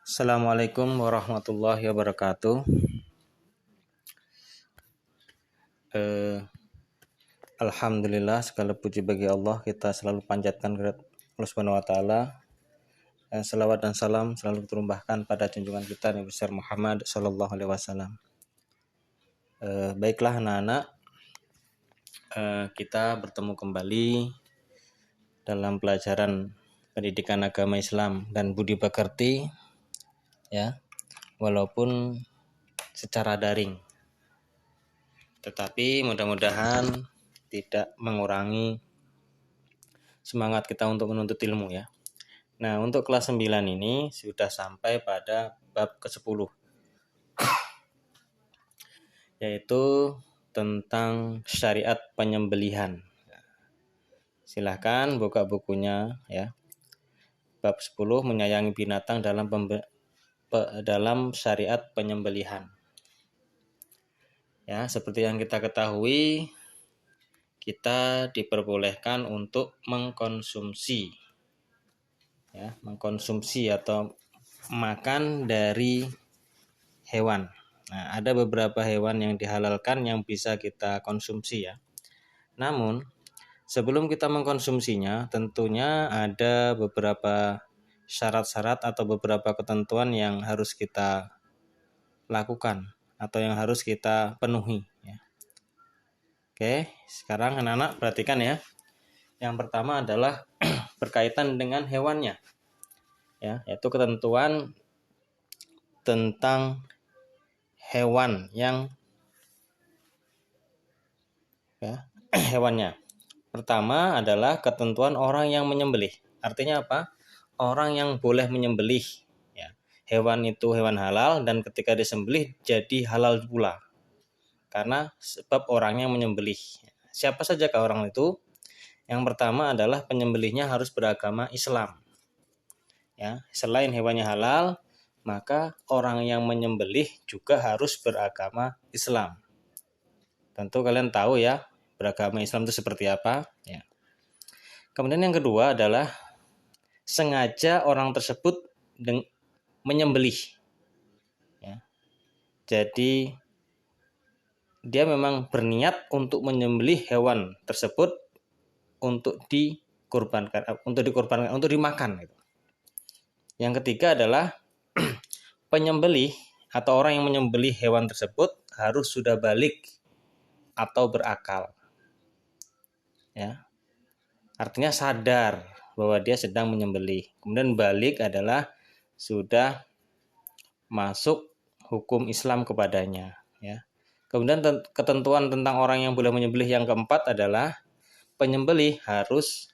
Assalamualaikum warahmatullahi wabarakatuh. Alhamdulillah, segala puji bagi Allah. Kita selalu panjatkan kepada Allah Subhanahu wa taala. Selawat dan salam selalu terumbahkan pada junjungan kita Nabi besar Muhammad sallallahu alaihi wasallam. Baiklah anak-anak, kita bertemu kembali dalam pelajaran pendidikan agama Islam dan budi pekerti, ya, walaupun secara daring. Tetapi mudah-mudahan tidak mengurangi semangat kita untuk menuntut ilmu, ya. Nah, untuk kelas 9 ini sudah sampai pada bab ke-10, yaitu tentang syariat penyembelihan. Silahkan buka bukunya, ya. Bab 10 menyayangi binatang dalam syariat penyembelihan. Ya, seperti yang kita ketahui, kita diperbolehkan untuk mengkonsumsi atau makan dari hewan. Nah, ada beberapa hewan yang dihalalkan yang bisa kita konsumsi, ya. Namun, sebelum kita mengkonsumsinya, tentunya ada beberapa syarat-syarat atau beberapa ketentuan yang harus kita lakukan atau yang harus kita penuhi, ya. Oke, sekarang anak-anak perhatikan, ya. Yang pertama adalah berkaitan dengan hewannya, ya, yaitu ketentuan tentang hewan yang hewannya. Pertama adalah ketentuan orang yang menyembelih. Artinya apa? Orang yang boleh menyembelih, ya. Hewan itu hewan halal dan ketika disembelih jadi halal pula. Karena sebab orang yang menyembelih. Siapa saja orang itu? Yang pertama adalah penyembelihnya harus beragama Islam. Ya, selain hewannya halal, maka orang yang menyembelih juga harus beragama Islam. Tentu kalian tahu, ya, beragama Islam itu seperti apa, ya. Kemudian yang kedua adalah sengaja orang tersebut menyembelih, ya. Jadi dia memang berniat untuk menyembelih hewan tersebut untuk dikorbankan, untuk dimakan, gitu. Yang ketiga adalah penyembelih atau orang yang menyembelih hewan tersebut harus sudah balik atau berakal, ya. Artinya sadar bahwa dia sedang menyembelih. Kemudian balik adalah sudah masuk hukum Islam kepadanya, ya. Kemudian ketentuan tentang orang yang boleh menyembelih yang keempat adalah penyembelih harus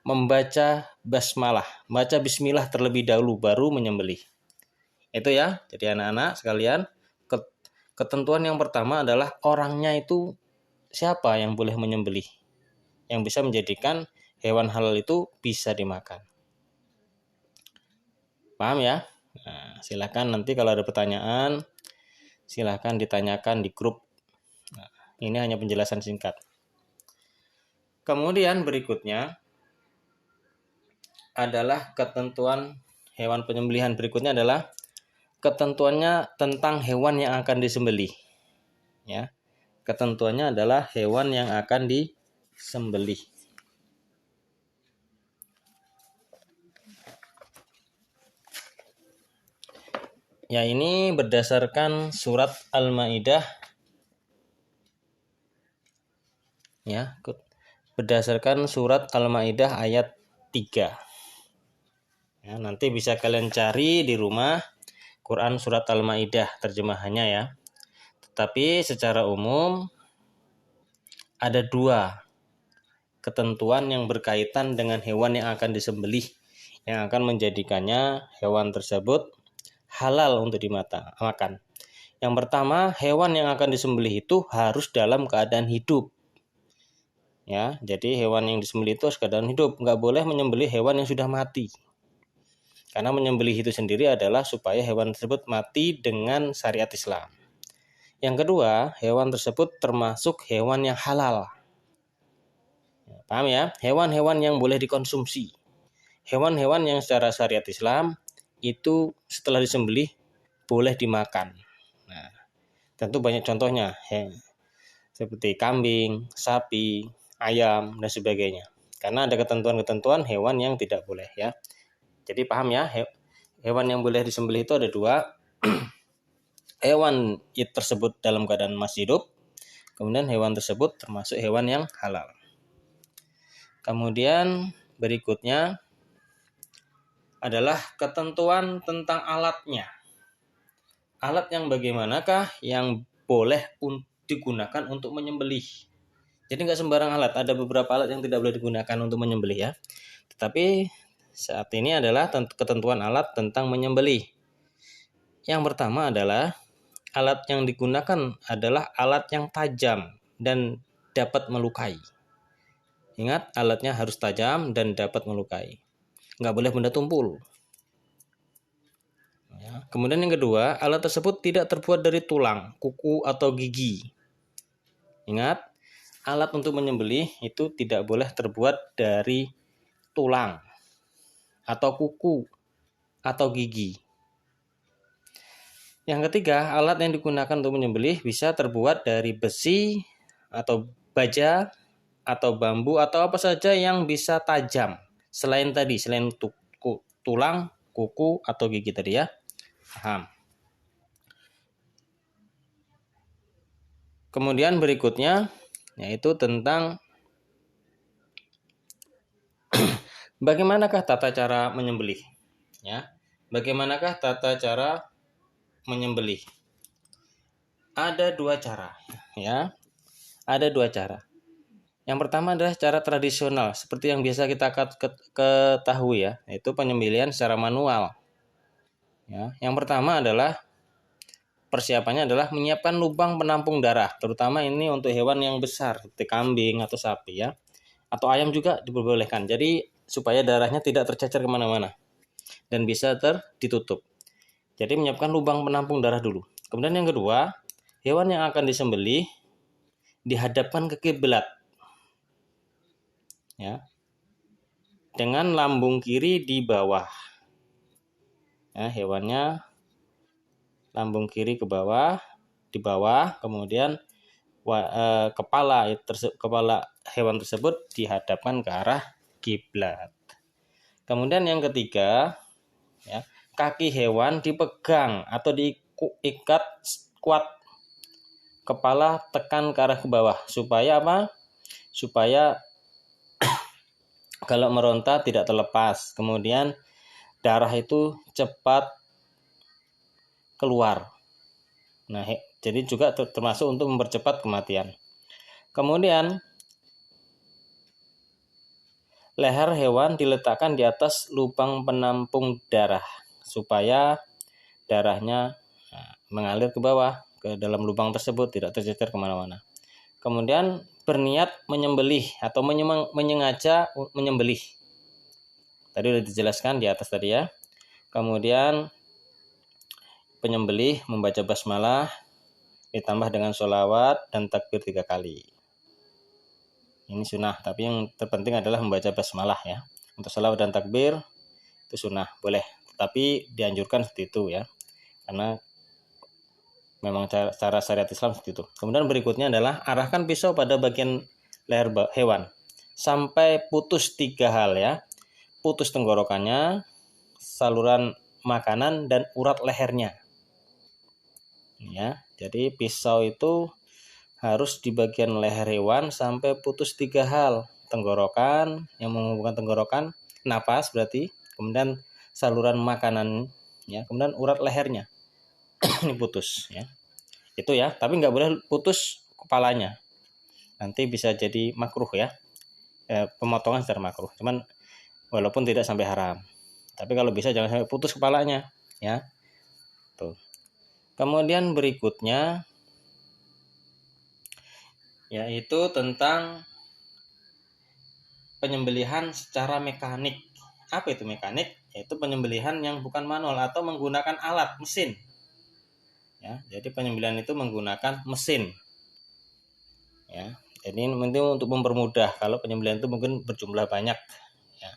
membaca basmalah, baca bismillah terlebih dahulu baru menyembelih. Itu, ya. Jadi anak-anak sekalian, ketentuan yang pertama adalah orangnya itu siapa yang boleh menyembelih, yang bisa menjadikan hewan halal itu bisa dimakan. Paham, ya? Nah, silakan nanti kalau ada pertanyaan silakan ditanyakan di grup. Nah, ini hanya penjelasan singkat. Kemudian berikutnya adalah ketentuan hewan penyembelihan. Berikutnya adalah ketentuannya tentang hewan yang akan disembelih, ya. Ketentuannya adalah hewan yang akan disembelih. Ya, ini berdasarkan surat Al-Maidah, ya. Berdasarkan surat Al-Maidah ayat 3. Ya, nanti bisa kalian cari di rumah Quran surat Al-Maidah terjemahannya, ya. Tetapi secara umum ada dua ketentuan yang berkaitan dengan hewan yang akan disembelih, yang akan menjadikannya hewan tersebut halal untuk dimakan. Yang pertama, hewan yang akan disembelih itu harus dalam keadaan hidup, ya. Jadi hewan yang disembelih itu harus keadaan hidup, nggak boleh menyembelih hewan yang sudah mati. Karena menyembelih itu sendiri adalah supaya hewan tersebut mati dengan syariat Islam. Yang kedua, hewan tersebut termasuk hewan yang halal. Paham, ya? Hewan-hewan yang boleh dikonsumsi. hewan-hewan yang secara syariat Islam itu setelah disembelih boleh dimakan. Nah, tentu banyak contohnya, seperti kambing, sapi, ayam, dan sebagainya. Karena ada ketentuan-ketentuan hewan yang tidak boleh ya. Jadi paham ya, hewan yang boleh disembelih itu ada dua. Hewan tersebut dalam keadaan masih hidup, kemudian hewan tersebut termasuk hewan yang halal. Kemudian berikutnya adalah ketentuan tentang alatnya. Alat yang bagaimanakah yang boleh digunakan untuk menyembelih. Jadi nggak sembarang alat, ada beberapa alat yang tidak boleh digunakan untuk menyembelih ya. Tetapi saat ini adalah ketentuan alat tentang menyembelih. Yang pertama adalah alat yang digunakan adalah alat yang tajam dan dapat melukai. Ingat, alatnya harus tajam dan dapat melukai. Nggak boleh benda tumpul. Ya. Kemudian yang kedua, alat tersebut tidak terbuat dari tulang, kuku, atau gigi. Ingat, alat untuk menyembelih itu tidak boleh terbuat dari tulang, atau kuku, atau gigi. Yang ketiga, alat yang digunakan untuk menyembelih bisa terbuat dari besi, atau baja, atau bambu, atau apa saja yang bisa tajam. Selain tulang, kuku, atau gigi tadi ya. Paham. Kemudian berikutnya yaitu tentang bagaimanakah tata cara menyembelih. Ya. Bagaimanakah tata cara menyembelih? Ada dua cara, ya. Ada dua cara. Yang pertama adalah cara tradisional, seperti yang biasa kita ketahui ya, yaitu penyembelihan secara manual. Ya. Yang pertama adalah persiapannya adalah menyiapkan lubang penampung darah, terutama ini untuk hewan yang besar seperti kambing atau sapi ya, atau ayam juga diperbolehkan. Jadi supaya darahnya tidak tercecer kemana-mana dan bisa ditutup. Jadi menyiapkan lubang penampung darah dulu. Kemudian yang kedua, hewan yang akan disembelih dihadapkan ke kiblat, ya, dengan lambung kiri di bawah. Ya, hewannya lambung kiri ke bawah, di bawah, kemudian kepala hewan tersebut dihadapkan ke arah kiblat. Kemudian yang ketiga, ya, kaki hewan dipegang atau diikat kuat, kepala tekan ke arah ke bawah. Supaya apa? Supaya kalau meronta tidak terlepas. Kemudian darah itu cepat keluar. Nah, jadi juga termasuk untuk mempercepat kematian. Kemudian leher hewan diletakkan di atas lubang penampung darah supaya darahnya mengalir ke bawah ke dalam lubang tersebut, tidak tercecer kemana-mana. Kemudian berniat menyembelih atau menyengaja menyembelih. Tadi sudah dijelaskan di atas tadi ya. Kemudian penyembelih membaca basmalah ditambah dengan sholawat dan takbir 3 kali. Ini sunnah, tapi yang terpenting adalah membaca basmalah ya. Untuk sholawat dan takbir itu sunnah, boleh, tapi dianjurkan seperti itu ya, karena memang cara syariat Islam seperti itu. Kemudian berikutnya adalah arahkan pisau pada bagian leher hewan sampai putus 3 hal ya. Putus tenggorokannya, saluran makanan, dan urat lehernya. Ya, jadi pisau itu harus di bagian leher hewan sampai putus 3 hal. Tenggorokan, yang menghubungkan tenggorokan, napas berarti, kemudian saluran makanan ya, kemudian urat lehernya. Ini putus ya. Itu ya, tapi nggak boleh putus kepalanya. Nanti bisa jadi makruh ya. Pemotongan secara makruh. Cuman walaupun tidak sampai haram. Tapi kalau bisa jangan sampai putus kepalanya ya. Tuh. Kemudian berikutnya yaitu tentang penyembelihan secara mekanik. Apa itu mekanik? Yaitu penyembelihan yang bukan manual atau menggunakan alat mesin. Ya, jadi penyembelihan itu menggunakan mesin. Ya, ini penting untuk mempermudah kalau penyembelihan itu mungkin berjumlah banyak. Ya.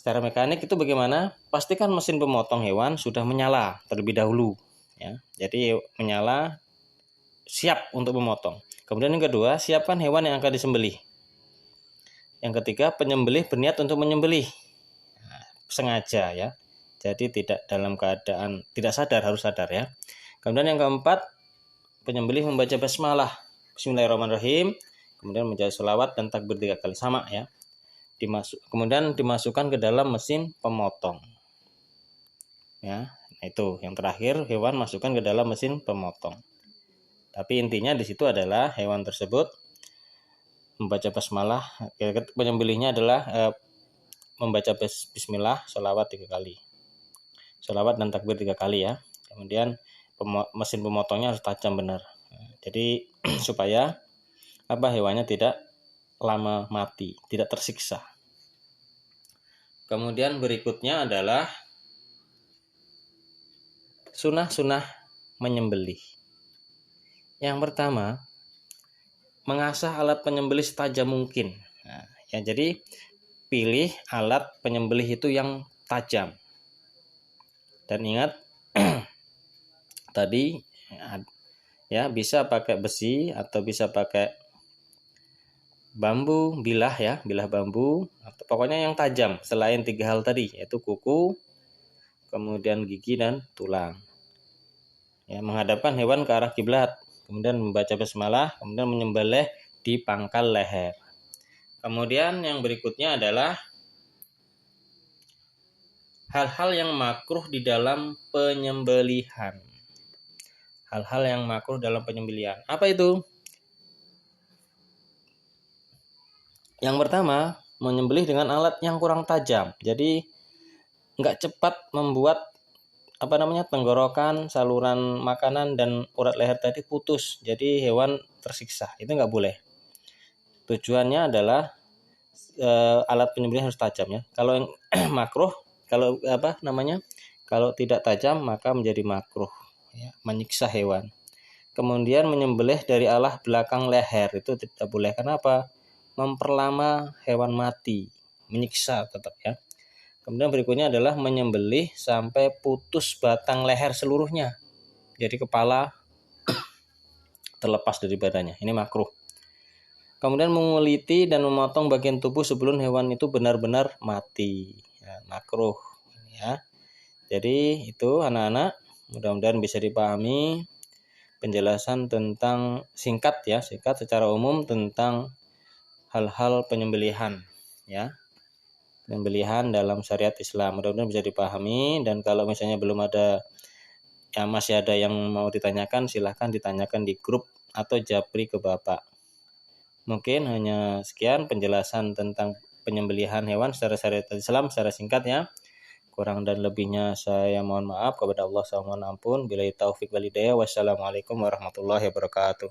Secara mekanik itu bagaimana? Pastikan mesin pemotong hewan sudah menyala terlebih dahulu, ya. Jadi menyala, siap untuk memotong. Kemudian yang kedua, siapkan hewan yang akan disembelih. Yang ketiga, penyembelih berniat untuk menyembelih, sengaja ya. Jadi tidak dalam keadaan tidak sadar, harus sadar ya. Kemudian yang keempat, penyembelih membaca basmalah, Bismillahirrahmanirrahim, kemudian membaca selawat dan takbir 3 kali, sama ya. Kemudian dimasukkan ke dalam mesin pemotong. Ya, nah itu yang terakhir, hewan masukkan ke dalam mesin pemotong. Tapi intinya di situ adalah hewan tersebut membaca basmalah, penyembelihnya adalah membaca bismillah, selawat 3 kali. Selawat dan takbir 3 kali ya. Kemudian mesin pemotongnya harus tajam benar. Jadi supaya hewannya tidak lama mati, tidak tersiksa. Kemudian berikutnya adalah sunah-sunah menyembelih. Yang pertama, mengasah alat penyembelih setajam mungkin. Nah, ya, jadi pilih alat penyembelih itu yang tajam. Dan ingat tadi ya, bisa pakai besi atau bisa pakai bambu, bilah ya, bilah bambu, atau pokoknya yang tajam selain 3 hal tadi, yaitu kuku, kemudian gigi dan tulang. Ya, menghadapkan hewan ke arah kiblat, kemudian membaca basmalah, kemudian menyembelih di pangkal leher. Kemudian yang berikutnya adalah hal-hal yang makruh di dalam penyembelihan. Hal-hal yang makruh dalam penyembelihan. Apa itu? Yang pertama, menyembelih dengan alat yang kurang tajam. Jadi nggak cepat membuat tenggorokan, saluran makanan dan urat leher tadi putus. Jadi hewan tersiksa. Itu nggak boleh. Tujuannya adalah alat penyembelihan harus tajam ya. Kalau yang makruh, kalau kalau tidak tajam maka menjadi makruh ya, menyiksa hewan. Kemudian menyembelih dari arah belakang leher itu tidak boleh. Kenapa? Memperlama hewan mati, menyiksa tetap ya. Kemudian berikutnya adalah menyembelih sampai putus batang leher seluruhnya. Jadi kepala terlepas dari badannya. Ini makruh. Kemudian menguliti dan memotong bagian tubuh sebelum hewan itu benar-benar mati. Ya, makruh ya. Jadi itu anak-anak, mudah-mudahan bisa dipahami penjelasan tentang singkat secara umum tentang hal-hal penyembelihan ya. Penyembelihan dalam syariat Islam. Mudah-mudahan bisa dipahami, dan kalau misalnya belum ada masih ada yang mau ditanyakan, silahkan ditanyakan di grup atau japri ke Bapak. Mungkin hanya sekian penjelasan tentang penyembelihan hewan secara syariat Islam secara singkat ya. Kurang dan lebihnya saya mohon maaf, kepada Allah saya mohon ampun. Billahi taufik wal hidayah. Wassalamualaikum warahmatullahi wabarakatuh.